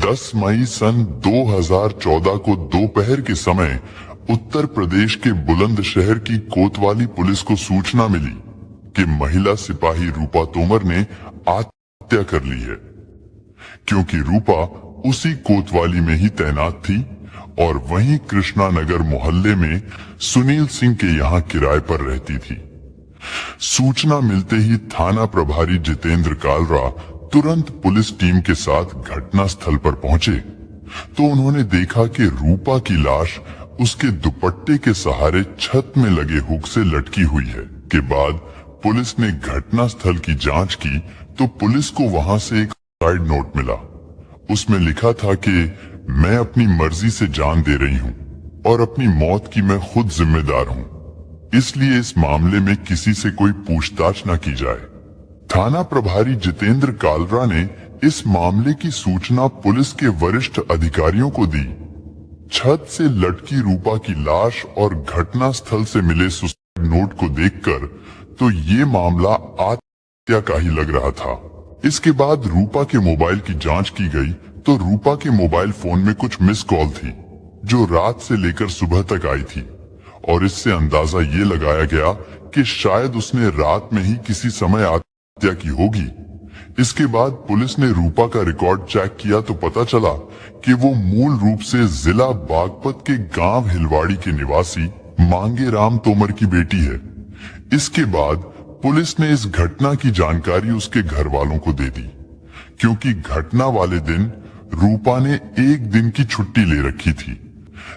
10 मई सन 2014 को दोपहर के समय उत्तर प्रदेश के बुलंदशहर की कोतवाली पुलिस को सूचना मिली कि महिला सिपाही रूपा तोमर ने आत्महत्या कर ली है, क्योंकि रूपा उसी कोतवाली में ही तैनात थी और वहीं कृष्णा नगर मोहल्ले में सुनील सिंह के यहाँ किराए पर रहती थी। सूचना मिलते ही थाना प्रभारी जितेंद्र कालरा तुरंत पुलिस टीम के साथ घटना स्थल पर पहुंचे तो उन्होंने देखा कि रूपा की लाश उसके दुपट्टे के सहारे छत में लगे हुक से लटकी हुई है। के बाद पुलिस ने घटना स्थल की जांच की तो पुलिस को वहां से एक सुसाइड नोट मिला। उसमें लिखा था कि मैं अपनी मर्जी से जान दे रही हूं और अपनी मौत की मैं खुद जिम्मेदार हूं, इसलिए इस मामले में किसी से कोई पूछताछ न की जाए। थाना प्रभारी जितेंद्र कालरा ने इस मामले की सूचना पुलिस के वरिष्ठ अधिकारियों को दी। छत से लटकी रूपा की लाश और घटना स्थल से मिले सुसाइड नोट को देखकर तो ये मामला आत्महत्या का ही लग रहा था। इसके बाद रूपा के मोबाइल की जांच की गई तो रूपा के मोबाइल फोन में कुछ मिस कॉल थी जो रात से लेकर सुबह तक आई थी और इससे अंदाजा ये लगाया गया कि शायद उसने रात में ही किसी समय आत्महत्या की होगी। इसके बाद पुलिस ने रूपा का रिकॉर्ड चेक किया तो पता चला कि वो मूल रूप से जिला बागपत के गांव हिलवाड़ी के निवासी मांगे राम तोमर की बेटी है। इसके बाद पुलिस ने इस घटना की जानकारी उसके घर वालों को दे दी, क्योंकि घटना वाले दिन रूपा ने एक दिन की छुट्टी ले रखी थी।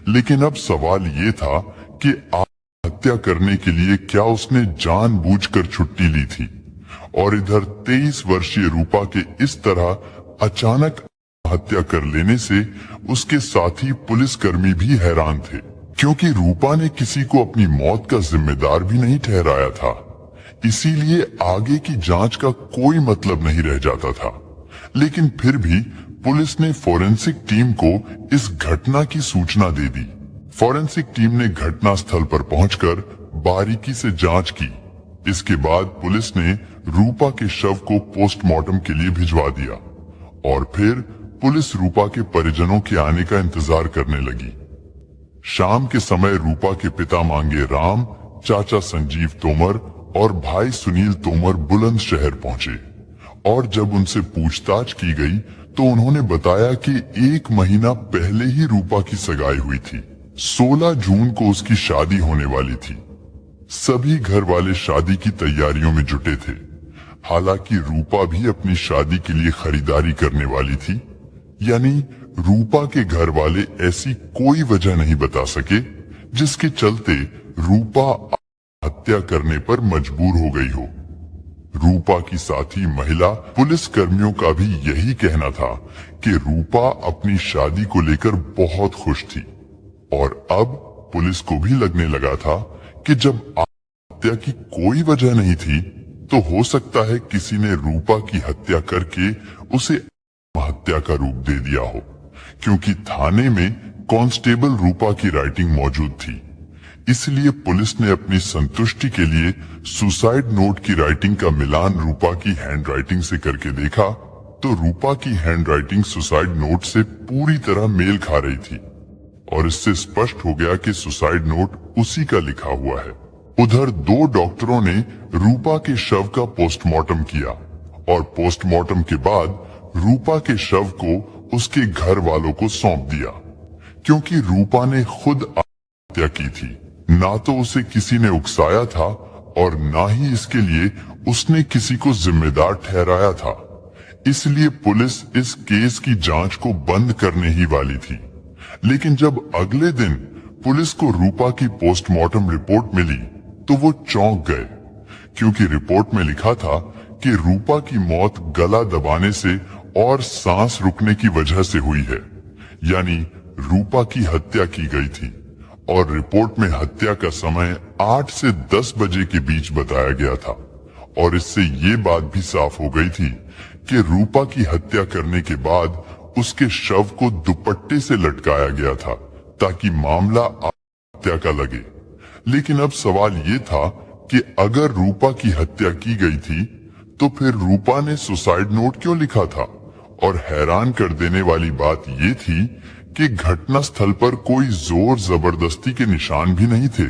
लेकिन अब सवाल ये था कि आत्महत्या करने के लिए क्या उसने जानबूझकर छुट्टी ली थी, और इधर 23 वर्षीय रूपा के इस तरह अचानक हत्या कर लेने से उसके साथी पुलिसकर्मी भी हैरान थे, क्योंकि रूपा ने किसी को अपनी मौत का जिम्मेदार भी नहीं ठहराया था। इसीलिए आगे की जांच का कोई मतलब नहीं रह जाता था। लेकिन फिर भी पुलिस ने फोरेंसिक टीम को इस घटना की सूचना दे दी। फोरेंसिक टीम ने घटना स्थल पर पहुंचकर बारीकी से जांच की। इसके बाद पुलिस ने रूपा के शव को पोस्टमार्टम के लिए भिजवा दिया और फिर पुलिस रूपा के परिजनों के आने का इंतजार करने लगी। शाम के समय रूपा के पिता मांगे राम, चाचा संजीव तोमर और भाई सुनील तोमर बुलंदशहर पहुंचे और जब उनसे पूछताछ की गई तो उन्होंने बताया कि 1 महीना पहले ही रूपा की सगाई हुई थी। 16 जून को उसकी शादी होने वाली थी। सभी घर वाले शादी की तैयारियों में जुटे थे। हालांकि रूपा भी अपनी शादी के लिए खरीदारी करने वाली थी, यानी रूपा के घर वाले ऐसी कोई वजह नहीं बता सके जिसके चलते रूपा हत्या करने पर मजबूर हो गई हो। रूपा की साथी महिला पुलिस कर्मियों का भी यही कहना था कि रूपा अपनी शादी को लेकर बहुत खुश थी और अब पुलिस को भी लगने लगा था कि जब हत्या की कोई वजह नहीं थी तो हो सकता है किसी ने रूपा की हत्या करके उसे आत्महत्या का रूप दे दिया हो, क्योंकि थाने में कांस्टेबल रूपा की राइटिंग मौजूद थी। इसलिए पुलिस ने अपनी संतुष्टि के लिए सुसाइड नोट की राइटिंग का मिलान रूपा की हैंडराइटिंग से करके देखा तो रूपा की हैंडराइटिंग सुसाइड नोट से पूरी तरह मेल खा रही थी और इससे स्पष्ट हो गया कि सुसाइड नोट उसी का लिखा हुआ है। उधर 2 डॉक्टरों ने रूपा के शव का पोस्टमार्टम किया और पोस्टमार्टम के बाद रूपा के शव को उसके घर वालों को सौंप दिया, क्योंकि रूपा ने खुद आत्महत्या की थी। ना तो उसे किसी ने उकसाया था और ना ही इसके लिए उसने किसी को जिम्मेदार ठहराया था। इसलिए पुलिस इस केस की जांच को बंद करने ही वाली थी। लेकिन जब अगले दिन पुलिस को रूपा की पोस्टमार्टम रिपोर्ट मिली तो वो चौंक गए, क्योंकि रिपोर्ट में लिखा था कि रूपा की मौत गला दबाने से और सांस रुकने की वजह से हुई है, यानी रूपा की हत्या की गई थी और रिपोर्ट में हत्या का समय 8 से 10 बजे के बीच बताया गया था। और इससे ये बात भी साफ हो गई थी कि रूपा की हत्या करने के बाद उसके शव को दुपट्टे से लटकाया गया था ताकि मामला आत्महत्या का लगे। लेकिन अब सवाल ये था कि अगर रूपा की हत्या की गई थी तो फिर रूपा ने सुसाइड नोट क्यों लिखा था और हैरान कर देने वाली बात ये थी कि घटना स्थल पर कोई जोर जबरदस्ती के निशान भी नहीं थे,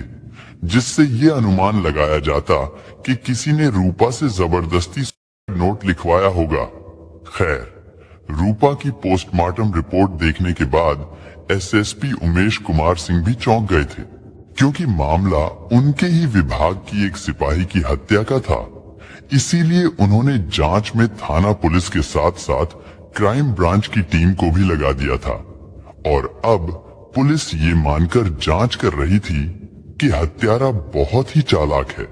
जिससे ये अनुमान लगाया जाता कि किसी ने रूपा से जबरदस्ती नोट लिखवाया होगा। खैर, रूपा की पोस्टमार्टम रिपोर्ट देखने के बाद एसएसपी उमेश कुमार सिंह भी चौंक गए थे, क्योंकि मामला उनके ही विभाग की एक सिपाही की हत्या का था। इसीलिए उन्होंने जांच में थाना पुलिस के साथ साथ क्राइम ब्रांच की टीम को भी लगा दिया था। और अब पुलिस ये मानकर जांच कर रही थी कि हत्यारा बहुत ही चालाक है,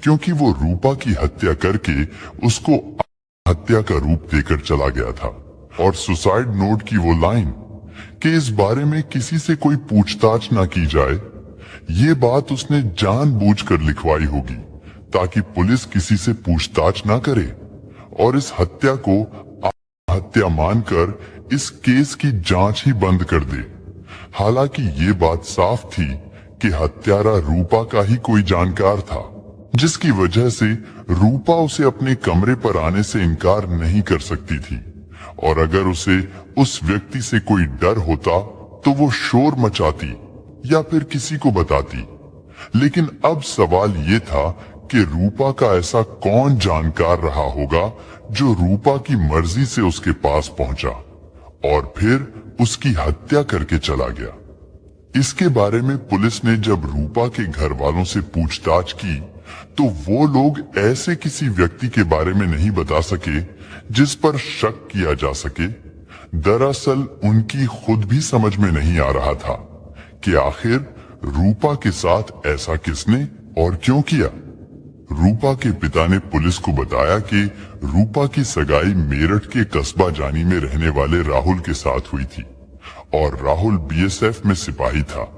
क्योंकि वो रूपा की हत्या करके उसको हत्या का रूप देकर चला गया था। और सुसाइड नोट की वो लाइन कि इस बारे में किसी से कोई पूछताछ ना की जाए, ये बात उसने जानबूझकर लिखवाई होगी ताकि पुलिस किसी से पूछताछ ना करे और इस हत्या को हत्या मानकर इस केस की जांच ही बंद कर दे। हालांकि ये बात साफ थी कि हत्यारा रूपा का ही कोई जानकार था, जिसकी वजह से रूपा उसे अपने कमरे पर आने से इनकार नहीं कर सकती थी। और अगर उसे उस व्यक्ति से कोई डर होता तो वो शोर मचाती या फिर किसी को बताती। लेकिन अब सवाल ये था कि रूपा का ऐसा कौन जानकार रहा होगा जो रूपा की मर्जी से उसके पास पहुंचा और फिर उसकी हत्या करके चला गया। इसके बारे में पुलिस ने जब रूपा के घर वालों से पूछताछ की तो वो लोग ऐसे किसी व्यक्ति के बारे में नहीं बता सके जिस पर शक किया जा सके। दरअसल उनकी खुद भी समझ में नहीं आ रहा था कि आखिर रूपा के साथ ऐसा किसने और क्यों किया। रूपा के पिता ने पुलिस को बताया कि रूपा की सगाई मेरठ के कस्बा जानी में रहने वाले राहुल के साथ हुई थी और राहुल बीएसएफ में सिपाही था।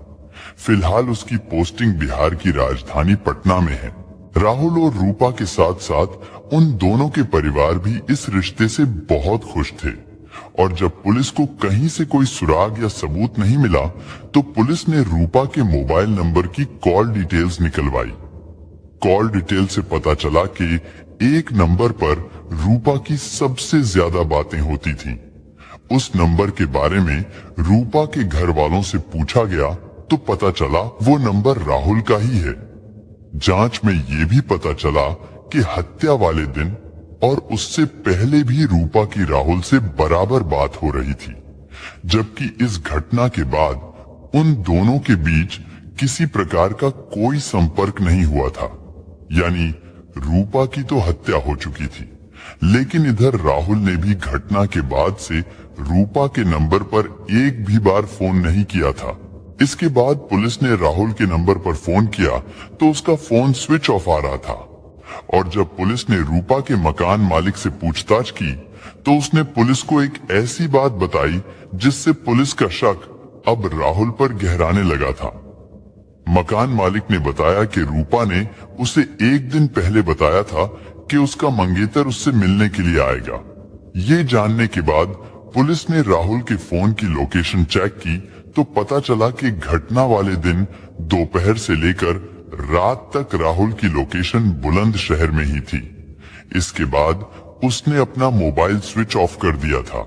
फिलहाल उसकी पोस्टिंग बिहार की राजधानी पटना में है। राहुल और रूपा के साथ साथ उन दोनों के परिवार भी इस रिश्ते से बहुत खुश थे। और जब पुलिस को कहीं से कोई सुराग या सबूत नहीं मिला तो पुलिस ने रूपा के मोबाइल नंबर की कॉल डिटेल्स निकलवाई। कॉल डिटेल से पता चला कि एक नंबर पर रूपा की सबसे ज्यादा बातें होती थीं। उस नंबर के बारे में रूपा के घर वालों से पूछा गया तो पता चला वो नंबर राहुल का ही है। जांच में ये भी पता चला कि हत्या वाले दिन और उससे पहले भी रूपा की राहुल से बराबर बात हो रही थी, जबकि इस घटना के बाद उन दोनों के बीच किसी प्रकार का कोई संपर्क नहीं हुआ था। यानी रूपा की तो हत्या हो चुकी थी, लेकिन इधर राहुल ने भी घटना के बाद से रूपा के नंबर पर एक भी बार फोन नहीं किया था। इसके बाद पुलिस ने राहुल के नंबर पर फोन किया तो उसका फोन स्विच ऑफ आ रहा था। और जब पुलिस ने रूपा के मकान मालिक से पूछताछ की तो उसने पुलिस को एक ऐसी बात बताई जिससे पुलिस का शक अब राहुल पर गहराने लगा था। मकान मालिक ने बताया कि रूपा ने उसे एक दिन पहले बताया था कि उसका मंगेतर उससे मिलने के लिए आएगा। ये जानने के बाद पुलिस ने राहुल के फोन की लोकेशन चेक की तो पता चला कि घटना वाले दिन दोपहर से लेकर रात तक राहुल की लोकेशन बुलंदशहर में ही थी। इसके बाद उसने अपना मोबाइल स्विच ऑफ कर दिया था।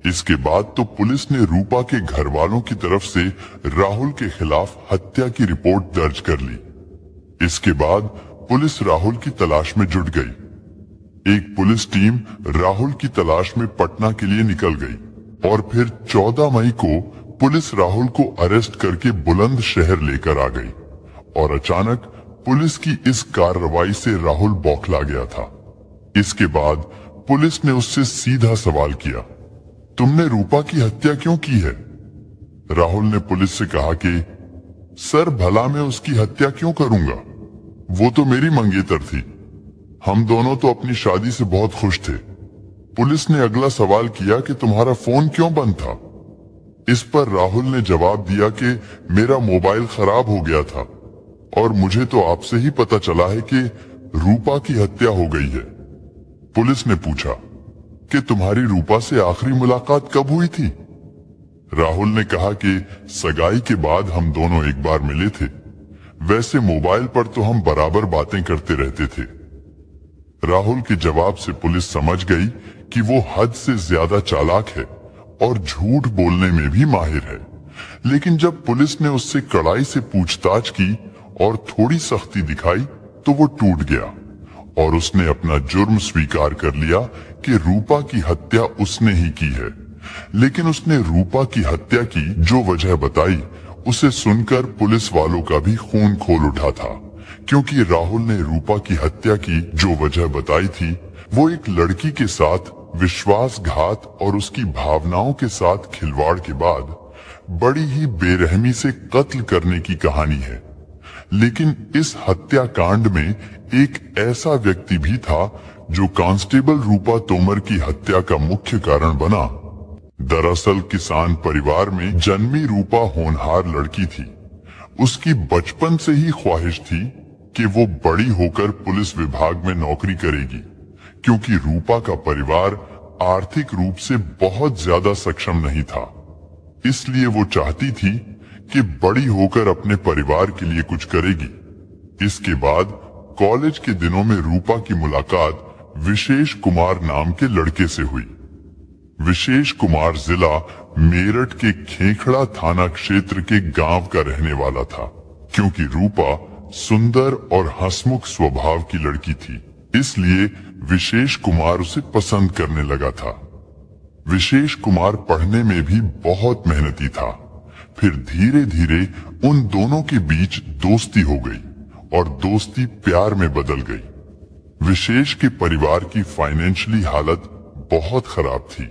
इसके बाद तो पुलिस ने रूपा के घर वालों की तरफ से राहुल के खिलाफ हत्या की रिपोर्ट दर्ज कर ली। इसके बाद पुलिस राहुल की तलाश में जुट गई। एक पुलिस टीम राहुल की तलाश में पटना के लिए निकल गई और फिर 14 मई को पुलिस राहुल को अरेस्ट करके बुलंदशहर लेकर आ गई। और अचानक पुलिस की इस कार्रवाई से राहुल बौखला गया था। इसके बाद पुलिस ने उससे सीधा सवाल किया, तुमने रूपा की हत्या क्यों की है? राहुल ने पुलिस से कहा कि सर भला मैं उसकी हत्या क्यों करूंगा, वो तो मेरी मंगेतर थी। हम दोनों तो अपनी शादी से बहुत खुश थे। पुलिस ने अगला सवाल किया कि तुम्हारा फोन क्यों बंद था? इस पर राहुल ने जवाब दिया कि मेरा मोबाइल खराब हो गया था और मुझे तो आपसे ही पता चला है कि रूपा की हत्या हो गई है। पुलिस ने पूछा कि तुम्हारी रूपा से आखिरी मुलाकात कब हुई थी? राहुल ने कहा कि सगाई के बाद हम दोनों एक बार मिले थे। वैसे मोबाइल पर तो हम बराबर बातें करते रहते थे। राहुल के जवाब से पुलिस समझ गई कि वो हद से ज्यादा चालाक है और झूठ बोलने में भी माहिर है। लेकिन जब पुलिस ने उससे कड़ाई से पूछताछ की और थोड़ी सख्ती दिखाई तो वो टूट गया और उसने अपना जुर्म स्वीकार कर लिया कि रूपा की हत्या उसने ही की है। लेकिन उसने रूपा की हत्या की जो वजह बताई, उसे सुनकर पुलिस वालों का भी खून खोल उठा था, क्योंकि राहुल ने रूपा की हत्या की जो वजह बताई थी वो एक लड़की के साथ विश्वासघात और उसकी भावनाओं के साथ खिलवाड़ के बाद बड़ी ही बेरहमी से कत्ल करने की कहानी है। लेकिन इस हत्याकांड में एक ऐसा व्यक्ति भी था जो कांस्टेबल रूपा तोमर की हत्या का मुख्य कारण बना। दरअसल किसान परिवार में जन्मी रूपा होनहार लड़की थी। उसकी बचपन से ही ख्वाहिश थी कि वो बड़ी होकर पुलिस विभाग में नौकरी करेगी, क्योंकि रूपा का परिवार आर्थिक रूप से बहुत ज्यादा सक्षम नहीं था। इसलिए वो चाहती थी कि बड़ी होकर अपने परिवार के लिए कुछ करेगी। इसके बाद कॉलेज के दिनों में रूपा की मुलाकात विशेष कुमार नाम के लड़के से हुई। विशेष कुमार जिला मेरठ के खेखड़ा थाना क्षेत्र के गांव का रहने वाला था। क्योंकि रूपा सुंदर और हंसमुख स्वभाव की लड़की थी, इसलिए विशेष कुमार उसे पसंद करने लगा था। विशेष कुमार पढ़ने में भी बहुत मेहनती था। फिर धीरे धीरे उन दोनों के बीच दोस्ती हो गई और दोस्ती प्यार में बदल गई। विशेष के परिवार की फाइनेंशियली हालत बहुत खराब थी।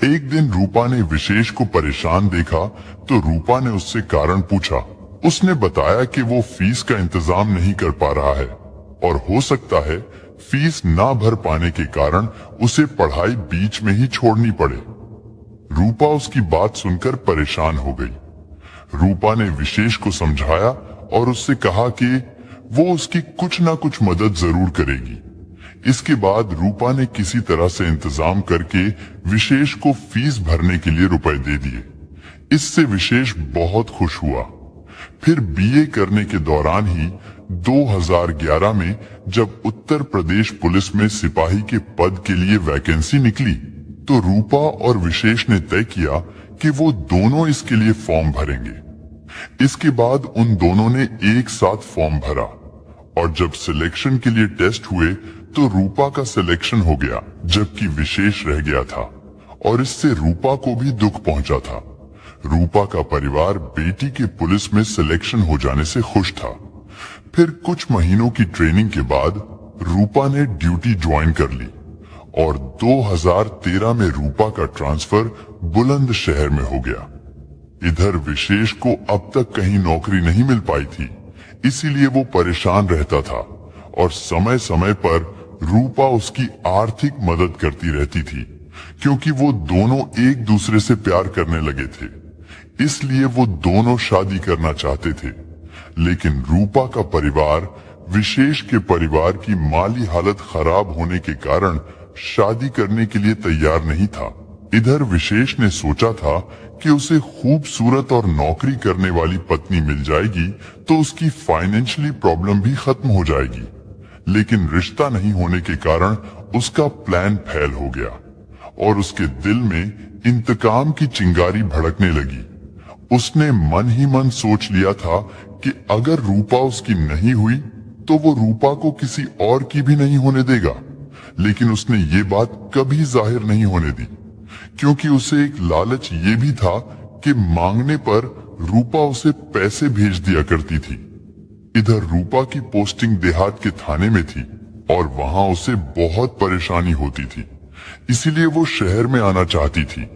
एक दिन रूपा ने विशेष को परेशान देखा तो रूपा ने उससे कारण पूछा। उसने बताया कि वो फीस का इंतजाम नहीं कर पा रहा है और हो सकता है फीस ना भर पाने के कारण उसे पढ़ाई बीच में ही छोड़नी पड़े। रूपा उसकी बात सुनकर परेशान हो गई। रूपा ने विशेष को समझाया और उससे कहा कि वो उसकी कुछ ना कुछ मदद जरूर करेगी। इसके बाद रूपा ने किसी तरह से इंतजाम करके विशेष को फीस भरने के लिए रुपए दे दिए। इससे विशेष बहुत खुश हुआ। फिर बीए करने के दौरान ही 2011 में जब उत्तर प्रदेश पुलिस में सिपाही के पद के लिए वैकेंसी निकली तो रूपा और विशेष ने तय किया कि वो दोनों इसके लिए फॉर्म भरेंगे। इसके बाद उन दोनों ने एक साथ फॉर्म भरा और जब सिलेक्शन के लिए टेस्ट हुए तो रूपा का सिलेक्शन हो गया, जबकि विशेष रह गया था और इससे रूपा को भी दुख पहुंचा था। रूपा का परिवार बेटी के पुलिस में सिलेक्शन हो जाने से खुश था। फिर कुछ महीनों की ट्रेनिंग के बाद रूपा ने ड्यूटी ज्वाइन कर ली और 2013 में रूपा का ट्रांसफर बुलंदशहर में हो गया। इधर विशेष को अब तक कहीं नौकरी नहीं मिल पाई थी, इसीलिए वो परेशान रहता था और समय समय पर रूपा उसकी आर्थिक मदद करती रहती थी, क्योंकि वो दोनों एक दूसरे से प्यार करने लगे थे। इसलिए वो दोनों शादी करना चाहते थे, लेकिन रूपा का परिवार विशेष के परिवार की माली हालत खराब होने के कारण शादी करने के लिए तैयार नहीं था। इधर विशेष ने सोचा था कि उसे खूबसूरत और नौकरी करने वाली पत्नी मिल जाएगी तो उसकी फाइनेंशियली प्रॉब्लम भी खत्म हो जाएगी, लेकिन रिश्ता नहीं होने के कारण उसका प्लान फेल हो गया और उसके दिल में इंतकाम की चिंगारी भड़कने लगी। उसने मन ही मन सोच लिया था कि अगर रूपा उसकी नहीं हुई तो वो रूपा को किसी और की भी नहीं होने देगा, लेकिन उसने ये बात कभी जाहिर नहीं होने दी, क्योंकि उसे एक लालच ये भी था कि मांगने पर रूपा उसे पैसे भेज दिया करती थी। इधर रूपा की पोस्टिंग देहात के थाने में थी और वहां उसे बहुत परेशानी होती थी, इसीलिए वो शहर में आना चाहती थी।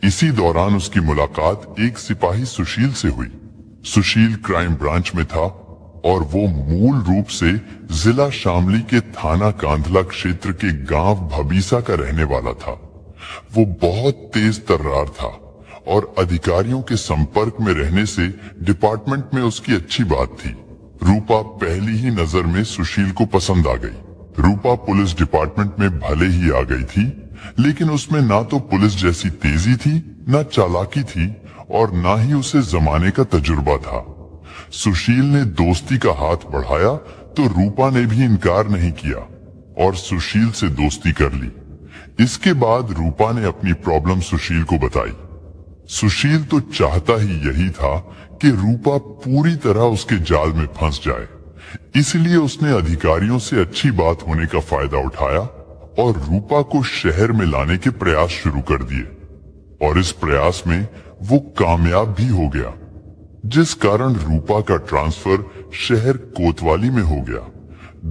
इसी दौरान उसकी मुलाकात एक सिपाही सुशील से हुई। सुशील क्राइम ब्रांच में था और वो मूल रूप से जिला शामली के थाना कांधला क्षेत्र के गांव भबीसा का रहने वाला था। वो बहुत तेज तर्रार था और अधिकारियों के संपर्क में रहने से डिपार्टमेंट में उसकी अच्छी बात थी। रूपा पहली ही नजर में सुशील को पसंद आ गई। रूपा पुलिस डिपार्टमेंट में भले ही आ गई थी, लेकिन उसमें ना तो पुलिस जैसी तेजी थी, ना चालाकी थी और ना ही उसे जमाने का तजुर्बा था। सुशील ने दोस्ती का हाथ बढ़ाया तो रूपा ने भी इनकार नहीं किया और सुशील से दोस्ती कर ली। इसके बाद रूपा ने अपनी प्रॉब्लम सुशील को बताई। सुशील तो चाहता ही यही था कि रूपा पूरी तरह उसके जाल में फंस जाए, इसलिए उसने अधिकारियों से अच्छी बात होने का फायदा उठाया और रूपा को शहर में लाने के प्रयास शुरू कर दिए। और इस प्रयास में वो कामयाब भी हो गया, जिस कारण रूपा का ट्रांसफर शहर कोतवाली में हो गया।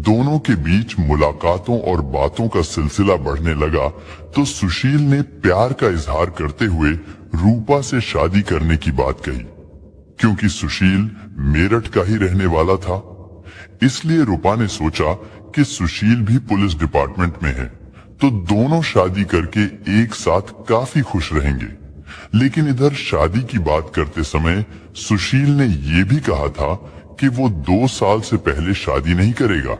दोनों के बीच मुलाकातों और बातों का सिलसिला बढ़ने लगा तो सुशील ने प्यार का इजहार करते हुए रूपा से शादी करने की बात कही। क्योंकि सुशील मेरठ का ही रहने वाला था, इसलिए रूपा ने सोचा कि सुशील भी पुलिस डिपार्टमेंट में है तो दोनों शादी करके एक साथ काफी खुश रहेंगे। लेकिन इधर शादी की बात करते समय सुशील ने यह भी कहा था कि वो 2 साल से पहले शादी नहीं करेगा,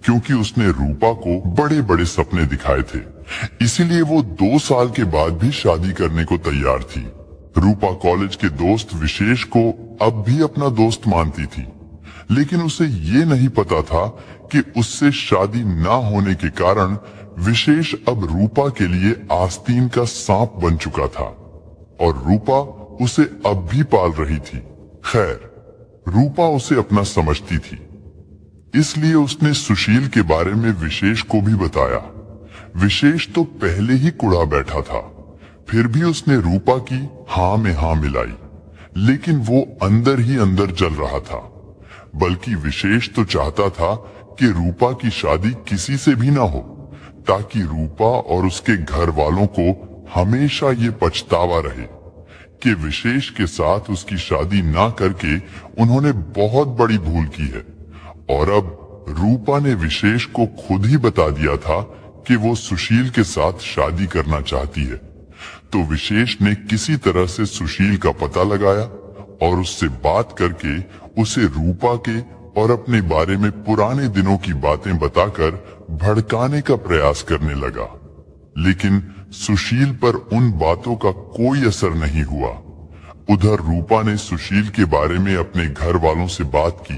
क्योंकि उसने रूपा को बड़े बड़े सपने दिखाए थे, इसीलिए वो 2 साल के बाद भी शादी करने को तैयार थी। रूपा कॉलेज के दोस्त विशेष को अब भी अपना दोस्त मानती थी, लेकिन उसे ये नहीं पता था कि उससे शादी ना होने के कारण विशेष अब रूपा के लिए आस्तीन का सांप बन चुका था और रूपा उसे अब भी पाल रही थी। खैर, रूपा उसे अपना समझती थी, इसलिए उसने सुशील के बारे में विशेष को भी बताया। विशेष तो पहले ही कुड़ा बैठा था, फिर भी उसने रूपा की हाँ में हाँ मिलाई, लेकिन वो अंदर ही अंदर जल रहा था। बल्कि विशेष तो चाहता था कि रूपा की शादी किसी से भी ना हो, ताकि रूपा और उसके घर वालों को हमेशा ये पछतावा रहे कि विशेष के साथ उसकी शादी ना करके उन्होंने बहुत बड़ी भूल की है। और अब रूपा ने विशेष को खुद ही बता दिया था कि वो सुशील के साथ शादी करना चाहती है। तो विशेष ने किसी तरह से सुशील का पता लगाया और उससे बात करके उसे रूपा के और अपने बारे में पुराने दिनों की बातें बताकर भड़काने का प्रयास करने लगा। लेकिन सुशील पर उन बातों का कोई असर नहीं हुआ। उधर रूपा ने सुशील के बारे में अपने घर वालों से बात की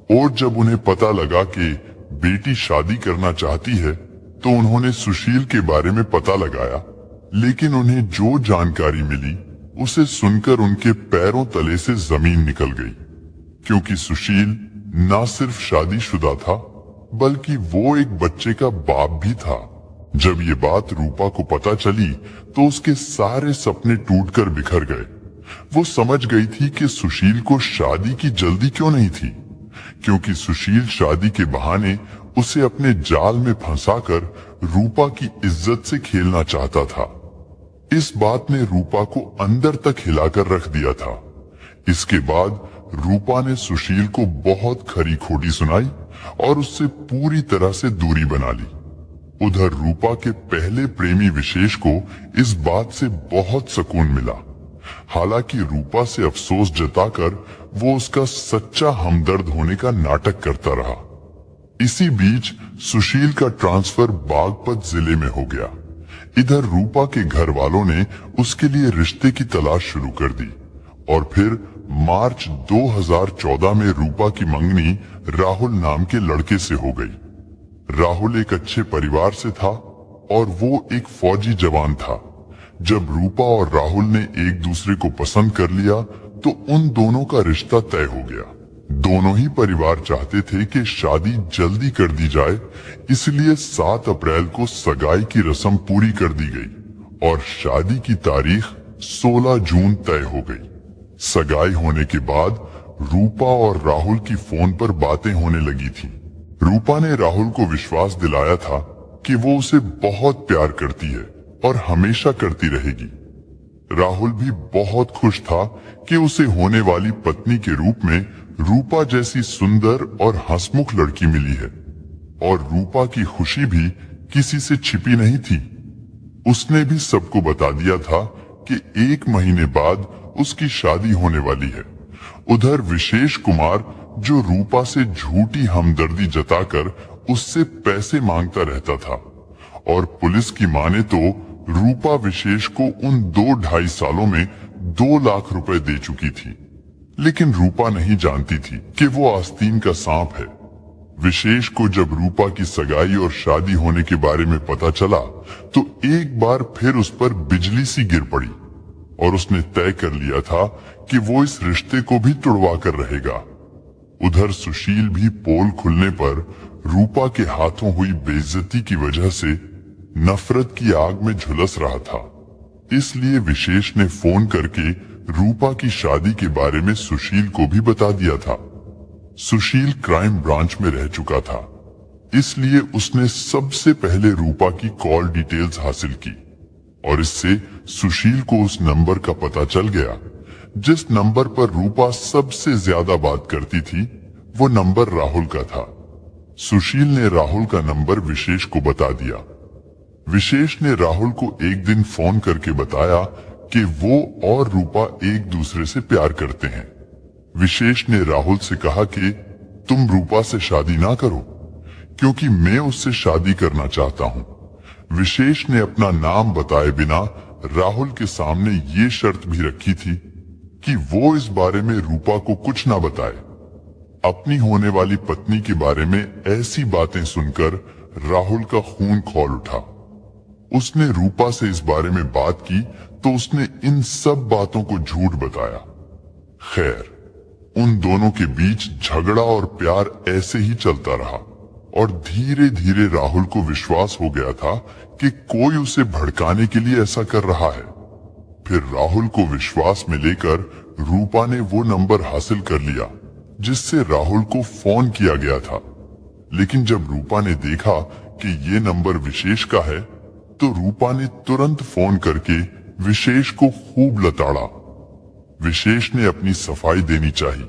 और जब उन्हें पता लगा कि बेटी शादी करना चाहती है तो उन्होंने सुशील के बारे में पता लगाया। लेकिन उन्हें जो जानकारी मिली उसे सुनकर उनके पैरों तले से जमीन निकल गई, क्योंकि सुशील ना सिर्फ शादीशुदा था बल्कि वो एक बच्चे का बाप भी था। जब ये बात रूपा को पता चली तो उसके सारे सपने टूटकर बिखर गए। वो समझ गई थी कि सुशील को शादी की जल्दी क्यों नहीं थी, क्योंकि सुशील शादी के बहाने उसे अपने जाल में फंसाकर रूपा की इज्जत से खेलना चाहता था। इस बात ने रूपा को अंदर तक हिलाकर रख दिया था। इसके बाद रूपा ने सुशील को बहुत खरी खोटी सुनाई और उससे पूरी तरह से दूरी बना ली। उधर रूपा के पहले प्रेमी विशेष को इस बात से बहुत सुकून मिला। हालांकि रूपा से अफसोस जताकर वो उसका सच्चा हमदर्द होने का नाटक करता रहा। इसी बीच सुशील का ट्रांसफर बागपत जिले में हो गया। इधर रूपा के घर वालों ने उसके लिए रिश्ते की तलाश शुरू कर दी और फिर मार्च 2014 में रूपा की मंगनी राहुल नाम के लड़के से हो गई। राहुल एक अच्छे परिवार से था और वो एक फौजी जवान था। जब रूपा और राहुल ने एक दूसरे को पसंद कर लिया तो उन दोनों का रिश्ता तय हो गया। दोनों ही परिवार चाहते थे कि शादी जल्दी कर दी जाए, इसलिए 7 अप्रैल को सगाई की रस्म पूरी कर दी गई और शादी की तारीख 16 जून तय हो गई। सगाई होने के बाद रूपा और राहुल की फोन पर बातें होने लगी थी। रूपा ने राहुल को विश्वास दिलाया था कि वो उसे बहुत प्यार करती है और हमेशा करती रहेगी। राहुल भी बहुत खुश था कि उसे होने वाली पत्नी के रूप में रूपा जैसी सुंदर और हंसमुख लड़की मिली है। और रूपा की खुशी भी किसी से छिपी नहीं थी। उसने भी सबको बता दिया था कि 1 महीने बाद उसकी शादी होने वाली है। उधर विशेष कुमार, जो रूपा से झूठी हमदर्दी जताकर उससे पैसे मांगता रहता था, और पुलिस की माने तो रूपा विशेष को उन 2-2.5 सालों में 2 लाख रुपए दे चुकी थी। लेकिन रूपा नहीं जानती थी कि वो आस्तीन का सांप है। विशेष को जब रूपा की सगाई और शादी होने के बारे में पता चला तो एक बार फिर उस पर बिजली सी गिर पड़ी और उसने तय कर लिया था कि वो इस रिश्ते को भी तुड़वा कर रहेगा। उधर सुशील भी पोल खुलने पर रूपा के हाथों हुई बेइज्जती की वजह से नफरत की आग में झुलस रहा था। इसलिए विशेष ने फोन करके रूपा की शादी के बारे में सुशील को भी बता दिया था। सुशील क्राइम ब्रांच में रह चुका था, इसलिए उसने सबसे पहले रूपा की कॉल डिटेल्स हासिल की और इससे सुशील को उस नंबर का पता चल गया जिस नंबर पर रूपा सबसे ज्यादा बात करती थी। वो नंबर राहुल का था। सुशील ने राहुल का नंबर विशेष को बता दिया। विशेष ने राहुल को एक दिन फोन करके बताया कि वो और रूपा एक दूसरे से प्यार करते हैं। विशेष ने राहुल से कहा कि तुम रूपा से शादी ना करो क्योंकि मैं उससे शादी करना चाहता हूं। विशेष ने अपना नाम बताए बिना राहुल के सामने ये शर्त भी रखी थी कि वो इस बारे में रूपा को कुछ ना बताए। अपनी होने वाली पत्नी के बारे में ऐसी बातें सुनकर राहुल का खून खौल उठा। उसने रूपा से इस बारे में बात की तो उसने इन सब बातों को झूठ बताया। खैर, उन दोनों के बीच झगड़ा और प्यार ऐसे ही चलता रहा और धीरे धीरे राहुल को विश्वास हो गया था कि कोई उसे भड़काने के लिए ऐसा कर रहा है। फिर राहुल को विश्वास में लेकर रूपा ने वो नंबर हासिल कर लिया जिससे राहुल को फोन किया गया था। लेकिन जब रूपा ने देखा कि ये नंबर विशेष का है तो रूपा ने तुरंत फोन करके विशेष को खूब लताड़ा। विशेष ने अपनी सफाई देनी चाहिए,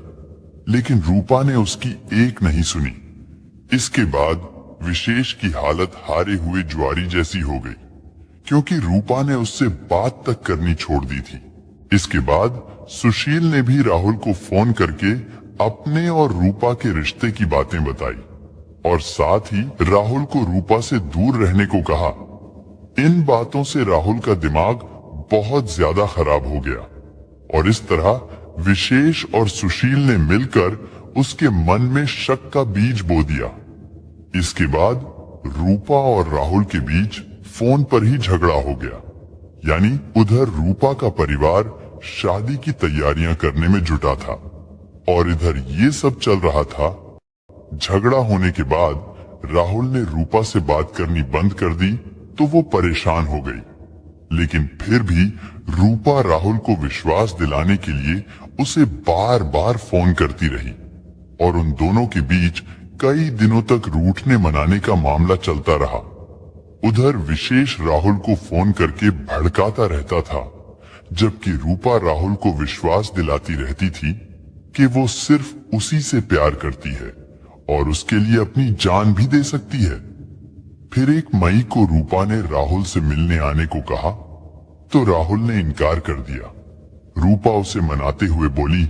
लेकिन रूपा ने उसकी एक नहीं सुनी। इसके बाद विशेष की हालत हारे हुए ज्वारी जैसी हो गई क्योंकि रूपा ने उससे बात तक करनी छोड़ दी थी। इसके बाद सुशील ने भी राहुल को फोन करके अपने और रूपा के रिश्ते की बातें बताई और साथ ही राहुल को रूपा से दूर रहने को कहा। इन बातों से राहुल का दिमाग बहुत ज्यादा खराब हो गया और इस तरह विशेष और सुशील ने मिलकर उसके मन में शक का बीज बो दिया। इसके बाद रूपा और राहुल के बीच फोन पर ही झगड़ा हो गया। यानी उधर रूपा का परिवार शादी की तैयारियां करने में जुटा था और इधर ये सब चल रहा था। झगड़ा होने के बाद राहुल ने रूपा से बात करनी बंद कर दी तो वो परेशान हो गई, लेकिन फिर भी रूपा राहुल को विश्वास दिलाने के लिए उसे बार बार फोन करती रही और उन दोनों के बीच कई दिनों तक रूठने मनाने का मामला चलता रहा। उधर विशेष राहुल को फोन करके भड़काता रहता था, जबकि रूपा राहुल को विश्वास दिलाती रहती थी कि वो सिर्फ उसी से प्यार करती है और उसके लिए अपनी जान भी दे सकती है। फिर एक मई को रूपा ने राहुल से मिलने आने को कहा तो राहुल ने इनकार कर दिया। रूपा उसे मनाते हुए बोली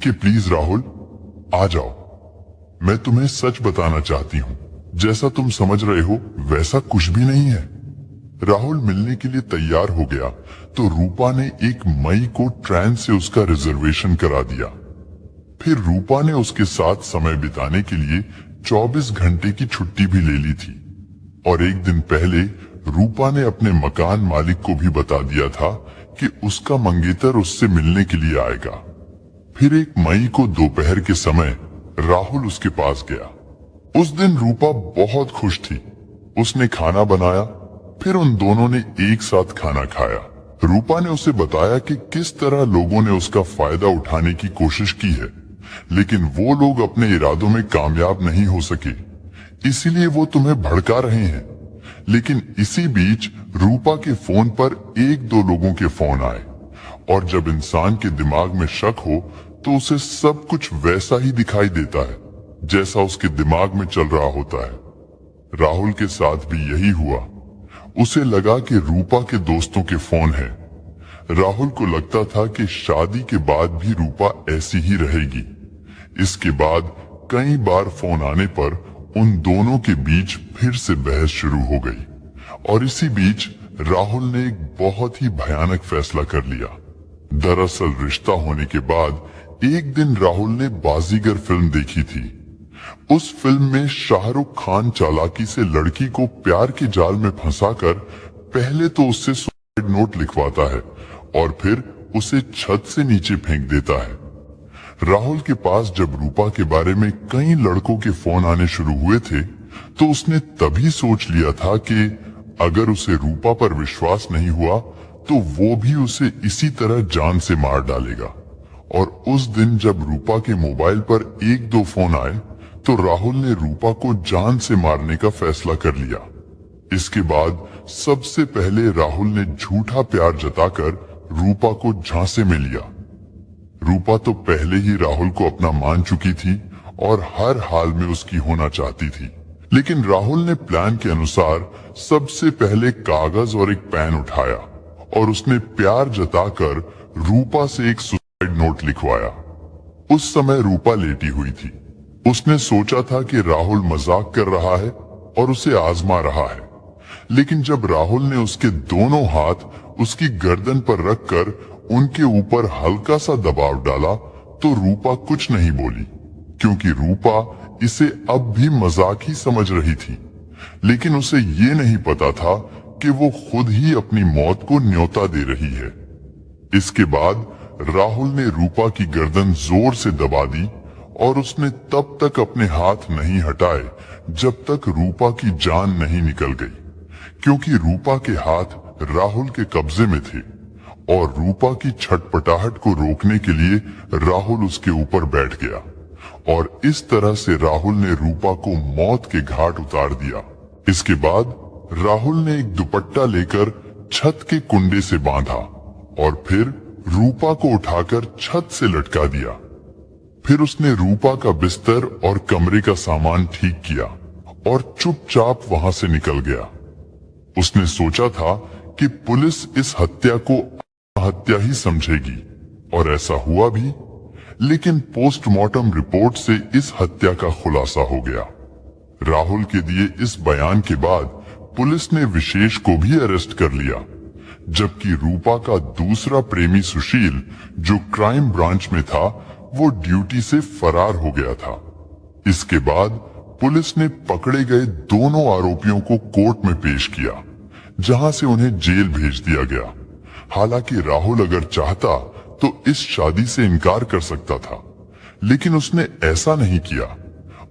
कि प्लीज राहुल आ जाओ, मैं तुम्हें सच बताना चाहती हूँ, जैसा तुम समझ रहे हो वैसा कुछ भी नहीं है। राहुल मिलने के लिए तैयार हो गया तो रूपा ने 1 मई को ट्रेन से उसका रिजर्वेशन करा दिया। फिर रूपा ने उसके साथ समय बिताने के लिए 24 घंटे की छुट्टी भी ले ली थी और एक दिन पहले रूपा ने अपने मकान मालिक को भी बता दिया था कि उसका मंगेतर उससे मिलने के लिए आएगा। फिर 1 मई को दोपहर के समय राहुल उसके पास गया। उस दिन रूपा बहुत खुश थी। उसने खाना बनाया, फिर उन दोनों ने एक साथ खाना खाया। रूपा ने उसे बताया कि किस तरह लोगों ने उसका फायदा उठाने की कोशिश की है, लेकिन वो लोग अपने इरादों में कामयाब नहीं हो सके, इसीलिए वो तुम्हें भड़का रहे हैं। लेकिन इसी बीच रूपा के फोन पर 1-2 लोगों के फोन आए और जब इंसान के दिमाग में शक हो तो उसे सब कुछ वैसा ही दिखाई देता है जैसा उसके दिमाग में चल रहा होता है। राहुल के साथ भी यही हुआ। उसे लगा कि रूपा के दोस्तों के फोन हैं। राहुल को लगता था कि शादी के बाद भी रूपा ऐसी ही रहेगी। इसके बाद कई बार फोन आने पर उन दोनों के बीच फिर से बहस शुरू हो गई और इसी बीच राहुल ने एक बहुत ही भयानक फैसला कर लिया। दरअसल रिश्ता होने के बाद एक दिन राहुल ने बाजीगर फिल्म देखी थी। उस फिल्म में शाहरुख खान चालाकी से लड़की को प्यार के जाल में फंसाकर पहले तो उससे सुसाइड नोट लिखवाता है और फिर उसे छत से नीचे फेंक देता है। राहुल के पास जब रूपा के बारे में कई लड़कों के फोन आने शुरू हुए थे तो उसने तभी सोच लिया था कि अगर उसे रूपा पर विश्वास नहीं हुआ तो वो भी उसे इसी तरह जान से मार डालेगा। और उस दिन जब रूपा के मोबाइल पर एक दो फोन आए तो राहुल ने रूपा को जान से मारने का फैसला कर लिया। इसके बाद सबसे पहले राहुल ने झूठा प्यार जताकर रूपा को झांसे में लिया। रूपा तो पहले ही राहुल को अपना मान चुकी थी और हर हाल में उसकी होना चाहती थी, लेकिन राहुल ने प्लान के अनुसार सबसे पहले कागज और एक पेन उठाया और उसने प्यार जताकर रूपा से एक सुसाइड नोट लिखवाया। उस समय रूपा लेटी हुई थी। उसने सोचा था कि राहुल मजाक कर रहा है और उसे आजमा रहा है, लेकिन जब राहुल ने उसके दोनों हाथ उसकी गर्दन पर रखकर उनके ऊपर हल्का सा दबाव डाला तो रूपा कुछ नहीं बोली, क्योंकि रूपा इसे अब भी मजाक ही समझ रही थी। लेकिन उसे ये नहीं पता था कि वो खुद ही अपनी मौत को न्योता दे रही है। इसके बाद राहुल ने रूपा की गर्दन जोर से दबा दी और उसने तब तक अपने हाथ नहीं हटाए जब तक रूपा की जान नहीं निकल गई, क्योंकि रूपा के हाथ राहुल के कब्जे में थे और रूपा की छटपटाहट को रोकने के लिए राहुल उसके ऊपर बैठ गया और इस तरह से राहुल ने रूपा को मौत के घाट उतार दिया। इसके बाद राहुल ने एक दुपट्टा लेकर छत के कुंडे से बांधा और फिर रूपा को उठाकर छत से लटका दिया। फिर उसने रूपा का बिस्तर और कमरे का सामान ठीक किया और चुपचाप वहां से निकल गया। उसने सोचा था कि पुलिस इस हत्या को हत्या ही समझेगी और ऐसा हुआ भी, लेकिन पोस्टमार्टम रिपोर्ट से इस हत्या का खुलासा हो गया। राहुल के दिए इस बयान के बाद पुलिस ने विशेष को भी अरेस्ट कर लिया, जबकि रूपा का दूसरा प्रेमी सुशील, जो क्राइम ब्रांच में था, वो ड्यूटी से फरार हो गया था। इसके बाद पुलिस ने पकड़े गए दोनों आरोपियों को कोर्ट में पेश किया, जहां से उन्हें जेल भेज दिया गया। हालांकि राहुल अगर चाहता तो इस शादी से इनकार कर सकता था, लेकिन उसने ऐसा नहीं किया।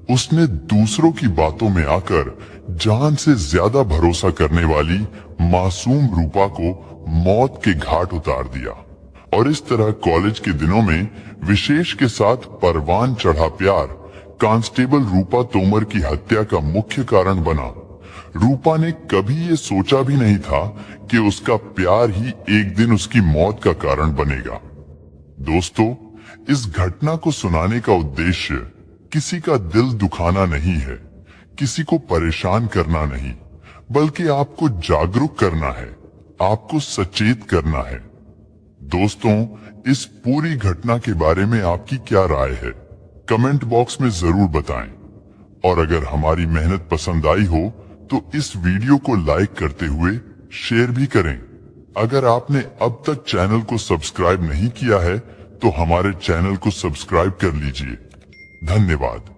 उसने दूसरों की बातों में आकर जान से ज्यादा भरोसा करने वाली मासूम रूपा को मौत के घाट उतार दिया। और इस तरह कॉलेज के दिनों में विशेष के साथ परवान चढ़ा प्यार कांस्टेबल रूपा तोमर की हत्या का मुख्य कारण बना। रूपा ने कभी ये सोचा भी नहीं था कि उसका प्यार ही एक दिन उसकी मौत का कारण बनेगा। दोस्तों, इस घटना को सुनाने का उद्देश्य किसी का दिल दुखाना नहीं है, किसी को परेशान करना नहीं, बल्कि आपको जागरूक करना है, आपको सचेत करना है। दोस्तों, इस पूरी घटना के बारे में आपकी क्या राय है? कमेंट बॉक्स में जरूर बताएं। और अगर हमारी मेहनत पसंद आई हो तो इस वीडियो को लाइक करते हुए शेयर भी करें। अगर आपने अब तक चैनल को सब्सक्राइब नहीं किया है तो हमारे चैनल को सब्सक्राइब कर लीजिए। धन्यवाद।